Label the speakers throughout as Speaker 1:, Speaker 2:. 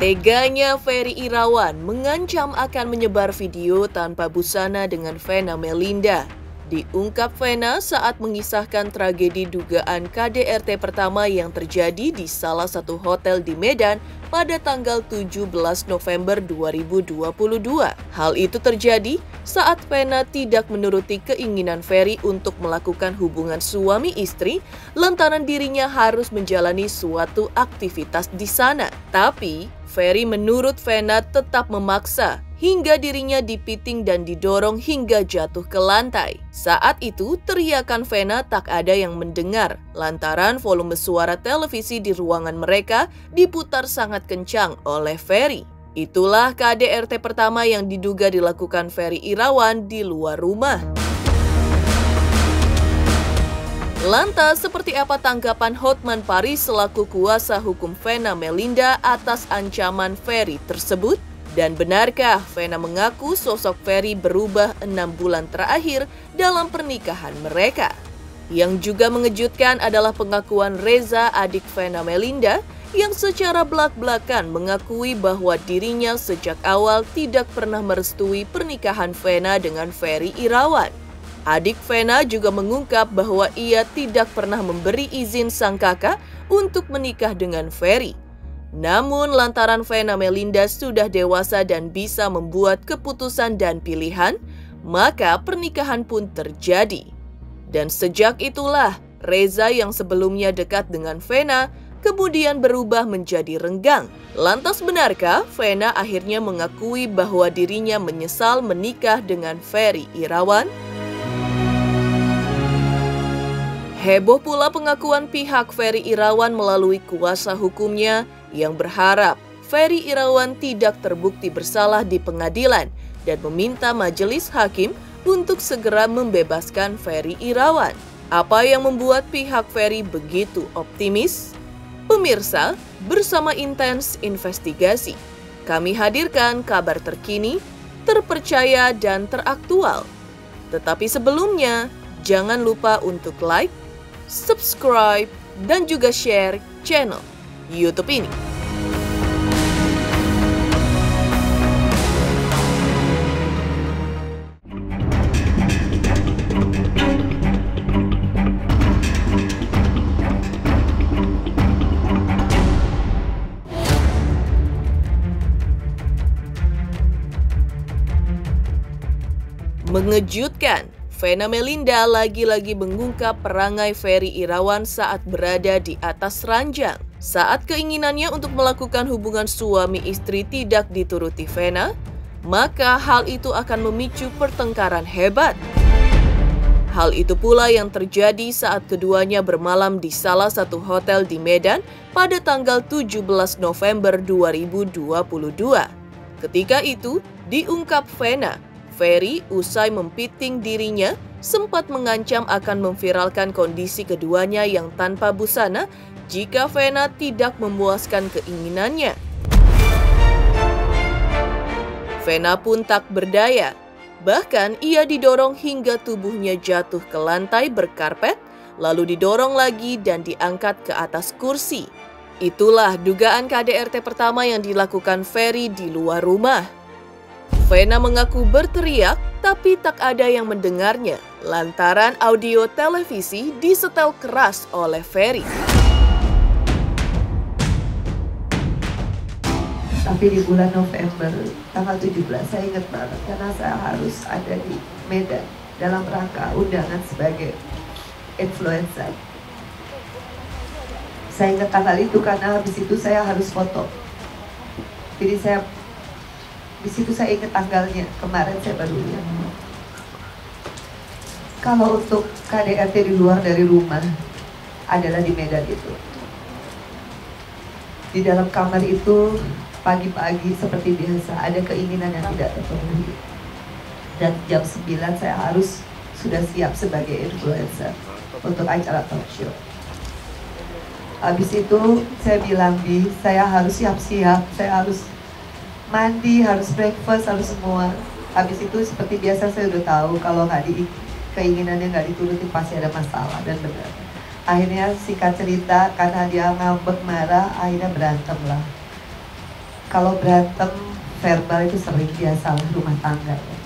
Speaker 1: Teganya Ferry Irawan mengancam akan menyebar video tanpa busana dengan Vena Melinda. Diungkap Vena saat mengisahkan tragedi dugaan KDRT pertama yang terjadi di salah satu hotel di Medan pada tanggal 17 November 2022. Hal itu terjadi saat Vena tidak menuruti keinginan Ferry untuk melakukan hubungan suami istri lantaran dirinya harus menjalani suatu aktivitas di sana. Tapi Ferry menurut Vena tetap memaksa hingga dirinya dipiting dan didorong hingga jatuh ke lantai. Saat itu teriakan Vena tak ada yang mendengar lantaran volume suara televisi di ruangan mereka diputar sangat kencang oleh Ferry. Itulah KDRT pertama yang diduga dilakukan Ferry Irawan di luar rumah. Lantas, seperti apa tanggapan Hotman Paris selaku kuasa hukum Vena Melinda atas ancaman Ferry tersebut? Dan benarkah Vena mengaku sosok Ferry berubah 6 bulan terakhir dalam pernikahan mereka? Yang juga mengejutkan adalah pengakuan Reza, adik Vena Melinda, yang secara belak-belakan mengakui bahwa dirinya sejak awal tidak pernah merestui pernikahan Vena dengan Ferry Irawan. Adik Vena juga mengungkap bahwa ia tidak pernah memberi izin sang kakak untuk menikah dengan Ferry. Namun lantaran Vena Melinda sudah dewasa dan bisa membuat keputusan dan pilihan, maka pernikahan pun terjadi. Dan sejak itulah Reza yang sebelumnya dekat dengan Vena kemudian berubah menjadi renggang. Lantas benarkah Vena akhirnya mengakui bahwa dirinya menyesal menikah dengan Ferry Irawan? Heboh pula pengakuan pihak Ferry Irawan melalui kuasa hukumnya yang berharap Ferry Irawan tidak terbukti bersalah di pengadilan dan meminta majelis hakim untuk segera membebaskan Ferry Irawan. Apa yang membuat pihak Ferry begitu optimis? Pemirsa, bersama Intens Investigasi, kami hadirkan kabar terkini, terpercaya dan teraktual. Tetapi sebelumnya, jangan lupa untuk like, subscribe, dan juga share channel YouTube ini. Mengejutkan, Vena Melinda lagi-lagi mengungkap perangai Ferry Irawan saat berada di atas ranjang. Saat keinginannya untuk melakukan hubungan suami istri tidak dituruti Vena, maka hal itu akan memicu pertengkaran hebat. Hal itu pula yang terjadi saat keduanya bermalam di salah satu hotel di Medan pada tanggal 17 November 2022. Ketika itu, diungkap Vena, Ferry usai mempiting dirinya sempat mengancam akan memviralkan kondisi keduanya yang tanpa busana jika Vena tidak memuaskan keinginannya. Vena pun tak berdaya, bahkan ia didorong hingga tubuhnya jatuh ke lantai berkarpet, lalu didorong lagi dan diangkat ke atas kursi. Itulah dugaan KDRT pertama yang dilakukan Ferry di luar rumah. Vena mengaku berteriak, tapi tak ada yang mendengarnya lantaran audio televisi disetel keras oleh Ferry.
Speaker 2: Tapi di bulan November, tanggal 17, saya ingat banget karena saya harus ada di Medan dalam rangka undangan sebagai influencer. Saya ingat tanggal itu karena habis itu saya harus foto. Jadi di situ saya ingat tanggalnya, kemarin saya baru lihat. Kalau untuk KDRT di luar dari rumah adalah di Medan itu. Di dalam kamar itu pagi-pagi seperti biasa ada keinginan yang tidak terpenuhi. Dan jam 9 saya harus sudah siap sebagai influencer untuk acara talk show. Habis itu saya bilang, Bi, saya harus siap-siap, saya harus mandi, harus breakfast, harus semua. Habis itu seperti biasa saya udah tahu kalau keinginannya nggak dituruti pasti ada masalah, dan benar. Akhirnya singkat cerita karena dia ngambek marah, akhirnya berantem lah. kalau berantem verbal itu sering biasa rumah tangga ya.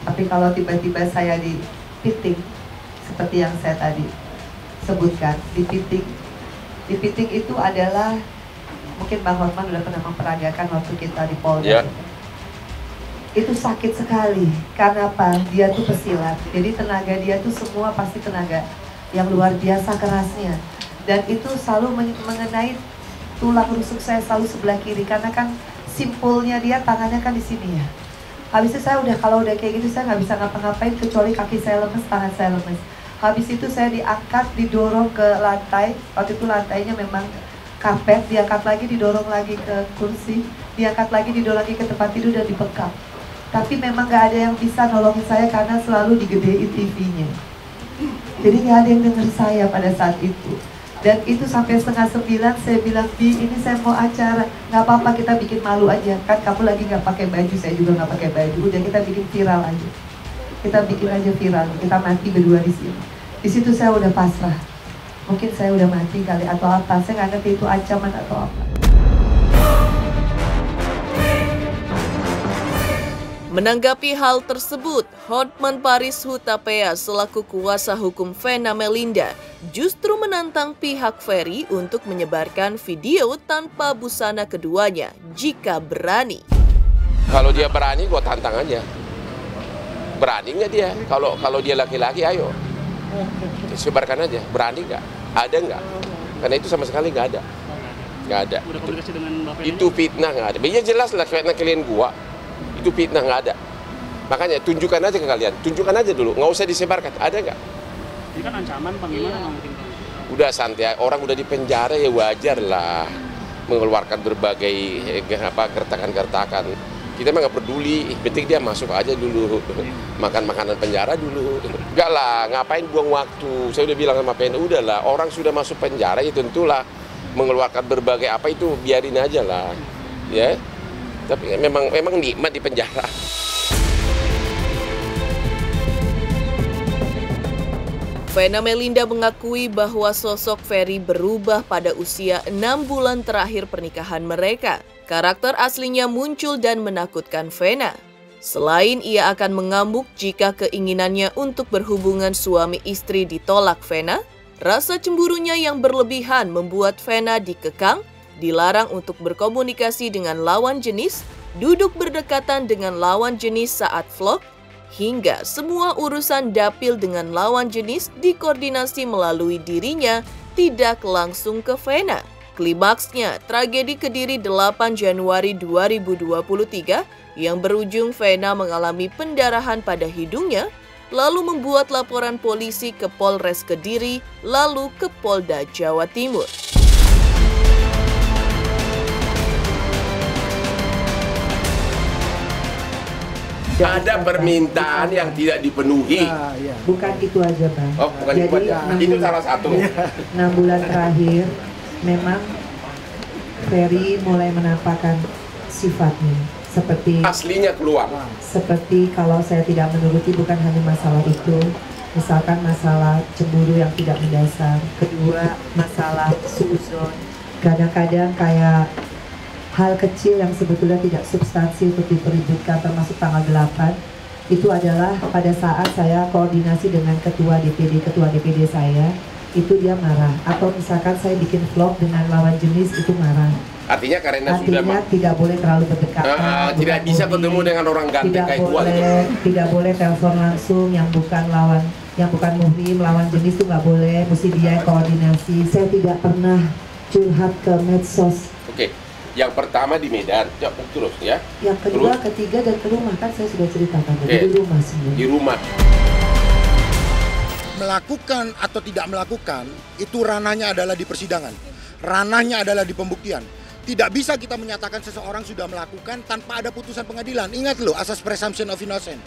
Speaker 2: Tapi kalau tiba-tiba saya dipiting seperti yang saya tadi sebutkan, dipiting itu adalah, mungkin Bang Hotman udah pernah memperagakan waktu kita di Polda. Itu sakit sekali. Karena apa? Dia tuh pesilat. Jadi tenaga dia tuh semua pasti tenaga yang luar biasa kerasnya. Dan itu selalu mengenai tulang rusuk saya selalu sebelah kiri. Karena kan simpulnya dia tangannya kan di sini ya. Habis itu saya kalau udah kayak gitu saya nggak bisa ngapa-ngapain kecuali kaki saya lemes, tangan saya lemes. Habis itu saya diangkat, didorong ke lantai. Waktu itu lantainya memang karpet, diangkat lagi, didorong lagi ke kursi, diangkat lagi, didorong lagi ke tempat tidur dan dibekap. Tapi memang nggak ada yang bisa nolongin saya karena selalu digedein TV-nya. Jadi nggak ada yang denger saya pada saat itu. Dan itu sampai 8:30 saya bilang, Bi, ini saya mau acara, nggak apa-apa kita bikin malu aja. Kan kamu lagi nggak pakai baju, saya juga nggak pakai baju. Udah kita bikin viral aja. Kita bikin aja viral, kita mati berdua di sini. Di situ saya udah pasrah. Mungkin saya udah mati kali atau apa, saya nggak ngerti itu ancaman atau apa.
Speaker 1: Menanggapi hal tersebut, Hotman Paris Hutapea selaku kuasa hukum Vena Melinda justru menantang pihak Ferry untuk menyebarkan video tanpa busana keduanya jika berani.
Speaker 3: Kalau dia berani, gua tantang aja. Berani nggak dia? Kalau dia laki-laki, ayo sebarkan aja. Berani nggak? Ada nggak? Karena itu sama sekali nggak ada. Nggak ada. Itu fitnah nggak ada. Biar jelas lah fitnah kalian gua. Itu fitnah nggak ada. Makanya tunjukkan aja ke kalian. Tunjukkan aja dulu. Nggak usah disebarkan. Ada nggak?
Speaker 4: Ini kan ancaman, Bang. Gimana?
Speaker 3: Udah santai. Orang udah di penjara ya wajar lah mengeluarkan berbagai gertakan-gertakan. Kita mah nggak peduli. Penting dia masuk aja dulu. Makan makanan penjara dulu. Enggak lah. Ngapain buang waktu? Saya udah bilang sama PNU, udahlah. Orang sudah masuk penjara ya tentulah mengeluarkan berbagai apa itu biarin aja lah. Ya. Tapi memang nikmat di penjara.
Speaker 1: Vena Melinda mengakui bahwa sosok Ferry berubah pada usia 6 bulan terakhir pernikahan mereka. Karakter aslinya muncul dan menakutkan Vena. Selain ia akan mengamuk jika keinginannya untuk berhubungan suami istri ditolak Vena, rasa cemburunya yang berlebihan membuat Vena dikekang, dilarang untuk berkomunikasi dengan lawan jenis, duduk berdekatan dengan lawan jenis saat vlog, hingga semua urusan dapil dengan lawan jenis dikoordinasi melalui dirinya, tidak langsung ke Vena. Klimaksnya, tragedi Kediri 8 Januari 2023 yang berujung Vena mengalami pendarahan pada hidungnya, lalu membuat laporan polisi ke Polres Kediri, lalu ke Polda Jawa Timur.
Speaker 3: Ada permintaan yang tidak dipenuhi.
Speaker 2: Bukan itu aja, Bang.
Speaker 3: Oh, bukan itu aja. Itu salah satu.
Speaker 2: 6 bulan terakhir, memang Ferry mulai menampakkan sifatnya.
Speaker 3: Aslinya keluar.
Speaker 2: Seperti kalau saya tidak menuruti bukan hanya masalah itu. Misalkan masalah cemburu yang tidak mendasar. Kedua, masalah suzon. Kadang-kadang kayak hal kecil yang sebetulnya tidak substansi untuk dipeributkan, termasuk tanggal 8 itu adalah pada saat saya koordinasi dengan ketua DPD saya, itu dia marah. Atau misalkan saya bikin vlog dengan lawan jenis, itu marah.
Speaker 3: Artinya
Speaker 2: tidak boleh terlalu berdekatan,
Speaker 3: tidak bisa ketemu dengan orang ganteng kayak gua gitu.
Speaker 2: Tidak boleh telepon langsung yang bukan muhrim, lawan jenis itu nggak boleh, mesti dia yang koordinasi. Saya tidak pernah curhat ke medsos.
Speaker 3: Oke. Yang pertama di Medan, terus ya.
Speaker 2: Yang kedua, ketiga, dan ke rumah, kan saya sudah ceritakan. Di rumah semua.
Speaker 3: Di rumah.
Speaker 5: Melakukan atau tidak melakukan, itu ranahnya adalah di persidangan. Ranahnya adalah di pembuktian. Tidak bisa kita menyatakan seseorang sudah melakukan tanpa ada putusan pengadilan. Ingat loh, asas presumption of innocence.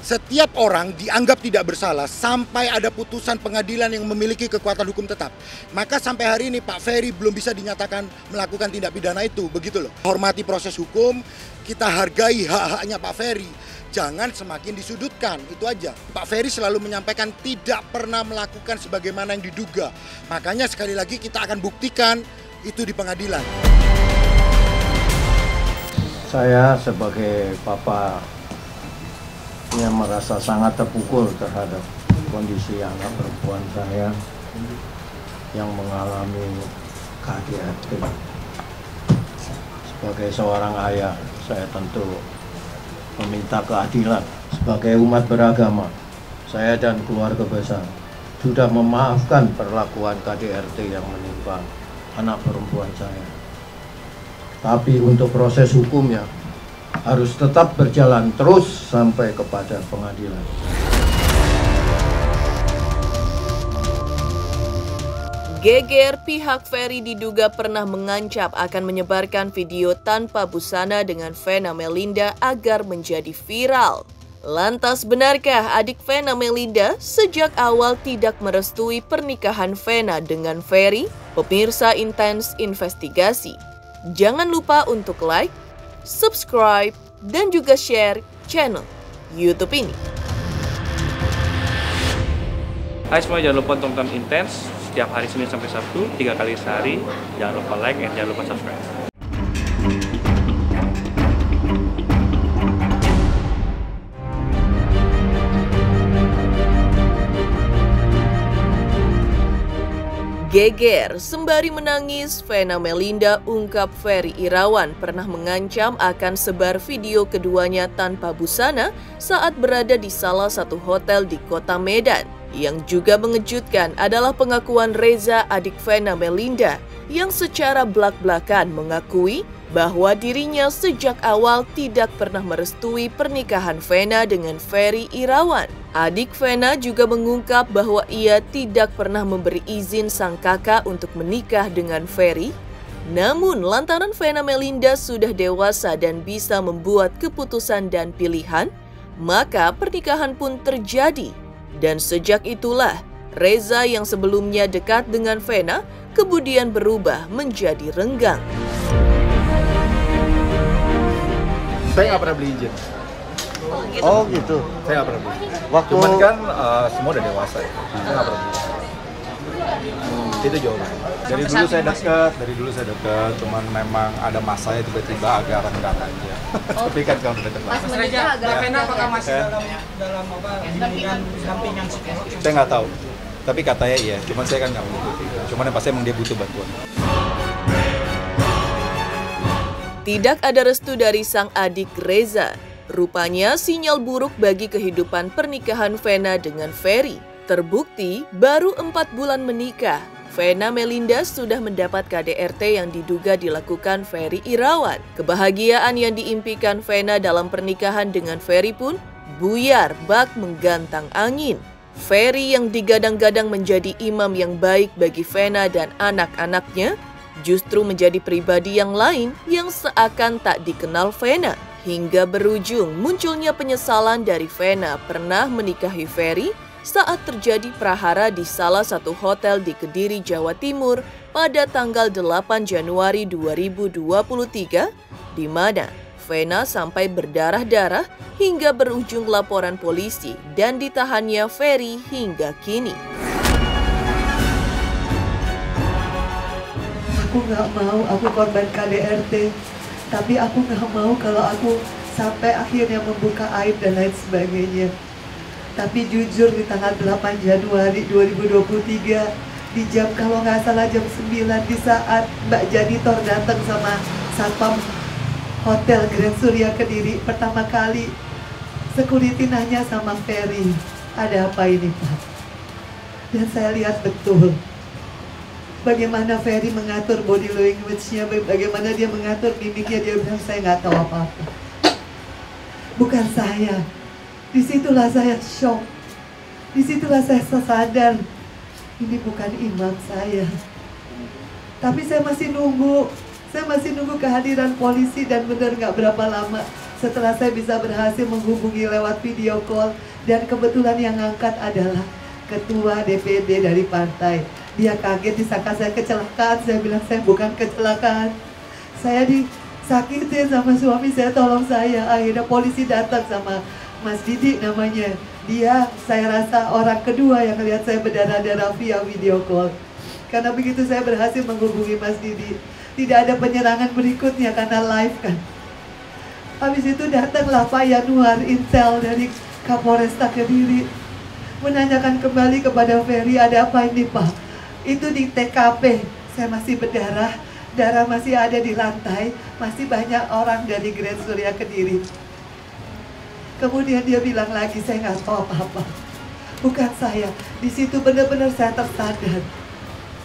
Speaker 5: Setiap orang dianggap tidak bersalah sampai ada putusan pengadilan yang memiliki kekuatan hukum tetap. Maka sampai hari ini Pak Ferry belum bisa dinyatakan melakukan tindak pidana itu. Begitu loh. Hormati proses hukum, kita hargai hak-haknya Pak Ferry. Jangan semakin disudutkan, itu aja. Pak Ferry selalu menyampaikan tidak pernah melakukan sebagaimana yang diduga. Makanya sekali lagi kita akan buktikan itu di pengadilan.
Speaker 6: Saya sebagai papa yang merasa sangat terpukul terhadap kondisi anak perempuan saya yang mengalami KDRT. Sebagai seorang ayah, saya tentu meminta keadilan. Sebagai umat beragama, saya dan keluarga besar sudah memaafkan perlakuan KDRT yang menimpa anak perempuan saya. Tapi untuk proses hukumnya harus tetap berjalan terus sampai kepada pengadilan.
Speaker 1: Geger, pihak Ferry diduga pernah mengancam akan menyebarkan video tanpa busana dengan Vena Melinda agar menjadi viral. Lantas benarkah adik Vena Melinda sejak awal tidak merestui pernikahan Vena dengan Ferry? Pemirsa Intens Investigasi, jangan lupa untuk like, subscribe, dan juga share channel YouTube ini.
Speaker 4: Hai semua, jangan lupa tonton Intens setiap hari Senin sampai Sabtu 3 kali sehari. Jangan lupa like dan jangan lupa subscribe.
Speaker 1: Geger, sembari menangis, Vena Melinda ungkap Ferry Irawan pernah mengancam akan sebar video keduanya tanpa busana saat berada di salah satu hotel di kota Medan. Yang juga mengejutkan adalah pengakuan Reza, adik Vena Melinda, yang secara blak-blakan mengakui bahwa dirinya sejak awal tidak pernah merestui pernikahan Vena dengan Ferry Irawan. Adik Vena juga mengungkap bahwa ia tidak pernah memberi izin sang kakak untuk menikah dengan Ferry. Namun, lantaran Vena Melinda sudah dewasa dan bisa membuat keputusan dan pilihan, maka pernikahan pun terjadi. Dan sejak itulah, Reza yang sebelumnya dekat dengan Vena kemudian berubah menjadi renggang.
Speaker 7: Saya nggak pernah beli izin.
Speaker 6: Oh gitu.
Speaker 7: Saya nggak pernah beli.
Speaker 6: Waktu
Speaker 7: Cuman kan semua udah dewasa ya. Saya nggak pernah beli. Itu jawabannya. Dari dulu saya dekat. Cuman memang ada masanya tiba-tiba agak renggang aja. Tapi kan kalau udah dekat.
Speaker 8: Mas Reza, Vena apakah masih
Speaker 7: dalam apa? Dampingan psikolog? Saya nggak tahu. Tapi katanya iya. Cuman saya kan nggak mengikuti. Cuman yang pasti emang dia butuh bantuan.
Speaker 1: Tidak ada restu dari sang adik Reza. Rupanya sinyal buruk bagi kehidupan pernikahan Vena dengan Ferry. Terbukti baru 4 bulan menikah, Vena Melinda sudah mendapat KDRT yang diduga dilakukan Ferry Irawan. Kebahagiaan yang diimpikan Vena dalam pernikahan dengan Ferry pun buyar bak menggantang angin. Ferry yang digadang-gadang menjadi imam yang baik bagi Vena dan anak-anaknya, justru menjadi pribadi yang lain yang seakan tak dikenal Vena. Hingga berujung munculnya penyesalan dari Vena pernah menikahi Ferry saat terjadi prahara di salah satu hotel di Kediri, Jawa Timur pada tanggal 8 Januari 2023, di mana Vena sampai berdarah-darah hingga berujung laporan polisi dan ditahannya Ferry hingga kini.
Speaker 2: Aku nggak mau aku korban KDRT, tapi aku nggak mau kalau aku sampai akhirnya membuka aib dan lain sebagainya. Tapi jujur di tanggal 8 Januari 2023, di jam kalau nggak salah jam 9, di saat Mbak Janitor datang sama Satpam Hotel Grand Surya Kediri pertama kali, security nanya sama Ferry, ada apa ini Pak? Dan saya lihat betul bagaimana Ferry mengatur body language-nya, bagaimana dia mengatur mimiknya. Dia bilang, saya nggak tahu apa-apa. Bukan saya. Disitulah saya shock. Disitulah saya sadar, ini bukan imam saya. Tapi saya masih nunggu. Saya masih nunggu kehadiran polisi, dan benar nggak berapa lama setelah saya bisa berhasil menghubungi lewat video call. Dan kebetulan yang ngangkat adalah ketua DPD dari partai. Dia kaget, disangka saya kecelakaan. Saya bilang, saya bukan kecelakaan. Saya disakitin sama suami saya, tolong saya. Akhirnya polisi datang sama Mas Didi namanya. Dia, saya rasa orang kedua yang lihat saya berdarah-darah via video call. Karena begitu saya berhasil menghubungi Mas Didi, tidak ada penyerangan berikutnya karena live kan. Habis itu datanglah Pak Yanuar Intel dari Kapolresta Kediri, menanyakan kembali kepada Ferry, ada apa ini Pak? Itu di TKP, saya masih berdarah, darah masih ada di lantai, masih banyak orang dari Grand Surya Kediri. Kemudian dia bilang lagi, saya nggak tahu apa-apa. Bukan saya, di situ benar-benar saya tersadar.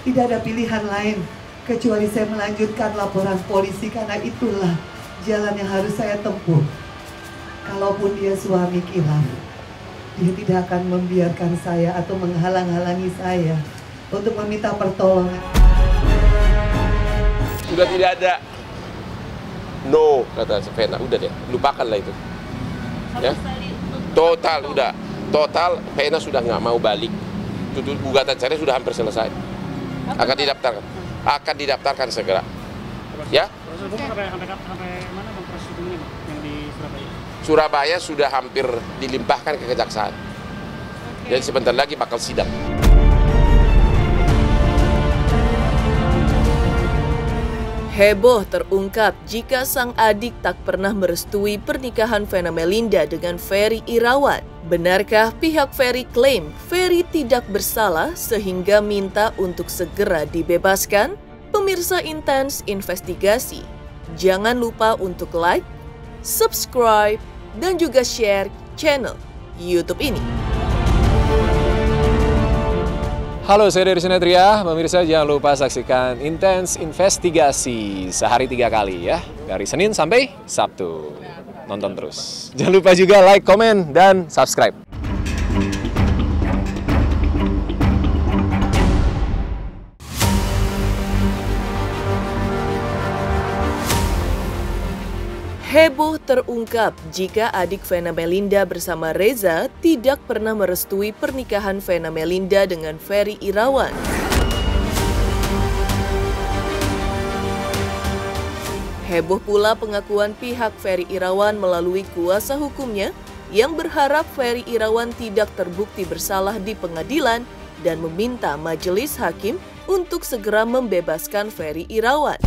Speaker 2: Tidak ada pilihan lain, kecuali saya melanjutkan laporan polisi, karena itulah jalan yang harus saya tempuh. Kalaupun dia suami khilaf, dia tidak akan membiarkan saya atau menghalang-halangi saya untuk meminta pertolongan.
Speaker 3: Sudah tidak ada no, kata Vena, udah deh, lupakanlah itu. Ya, total udah, total Vena sudah nggak mau balik. Gugatan cerai sudah hampir selesai. Akan didaftarkan segera. Ya.
Speaker 9: Sampai mana Bang proses hukumnya Bang yang di Surabaya?
Speaker 3: Surabaya sudah hampir dilimpahkan ke kejaksaan. Jadi sebentar lagi bakal sidang.
Speaker 1: Heboh terungkap jika sang adik tak pernah merestui pernikahan Vena Melinda dengan Ferry Irawan. Benarkah pihak Ferry klaim Ferry tidak bersalah sehingga minta untuk segera dibebaskan? Pemirsa Intens Investigasi, jangan lupa untuk like, subscribe, dan juga share channel YouTube ini.
Speaker 10: Halo, saya dari Sinetria. Pemirsa jangan lupa saksikan Intens Investigasi sehari 3 kali ya. Dari Senin sampai Sabtu. Nonton terus. Jangan lupa juga like, komen, dan subscribe.
Speaker 1: Heboh terungkap jika adik Vena Melinda bersama Reza tidak pernah merestui pernikahan Vena Melinda dengan Ferry Irawan. Heboh pula pengakuan pihak Ferry Irawan melalui kuasa hukumnya yang berharap Ferry Irawan tidak terbukti bersalah di pengadilan dan meminta majelis hakim untuk segera membebaskan Ferry Irawan.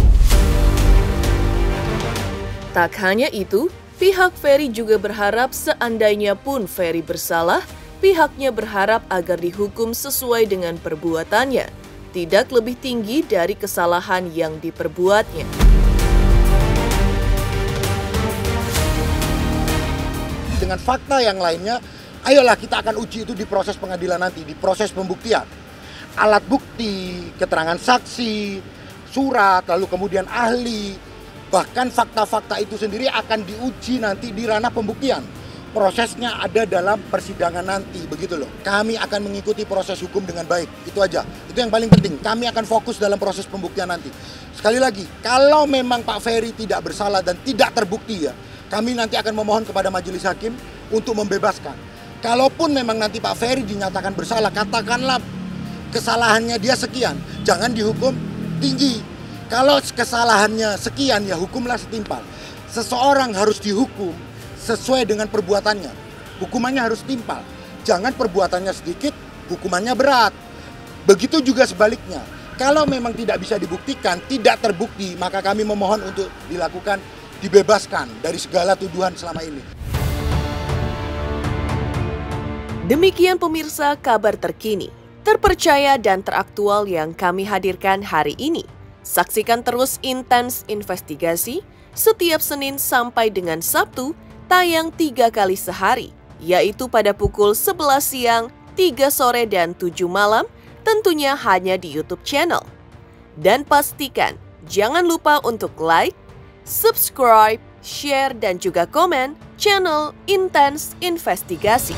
Speaker 1: Tak hanya itu, pihak Ferry juga berharap seandainya pun Ferry bersalah, pihaknya berharap agar dihukum sesuai dengan perbuatannya, tidak lebih tinggi dari kesalahan yang diperbuatnya.
Speaker 5: Dengan fakta yang lainnya, ayolah kita akan uji itu di proses pengadilan nanti, di proses pembuktian. Alat bukti, keterangan saksi, surat, lalu kemudian ahli, bahkan fakta-fakta itu sendiri akan diuji nanti di ranah pembuktian. Prosesnya ada dalam persidangan nanti, begitu loh. Kami akan mengikuti proses hukum dengan baik, itu aja. Itu yang paling penting, kami akan fokus dalam proses pembuktian nanti. Sekali lagi, kalau memang Pak Ferry tidak bersalah dan tidak terbukti ya, kami nanti akan memohon kepada majelis hakim untuk membebaskan. Kalaupun memang nanti Pak Ferry dinyatakan bersalah, katakanlah kesalahannya dia sekian, jangan dihukum tinggi. Kalau kesalahannya sekian, ya hukumlah setimpal. Seseorang harus dihukum sesuai dengan perbuatannya. Hukumannya harus timpal. Jangan perbuatannya sedikit, hukumannya berat. Begitu juga sebaliknya. Kalau memang tidak bisa dibuktikan, tidak terbukti, maka kami memohon untuk dilakukan, dibebaskan dari segala tuduhan selama ini.
Speaker 1: Demikian pemirsa kabar terkini, terpercaya dan teraktual yang kami hadirkan hari ini. Saksikan terus Intens Investigasi setiap Senin sampai dengan Sabtu, tayang 3 kali sehari, yaitu pada pukul 11 siang, 3 sore, dan 7 malam, tentunya hanya di YouTube channel. Dan pastikan jangan lupa untuk like, subscribe, share, dan juga komen channel Intens Investigasi.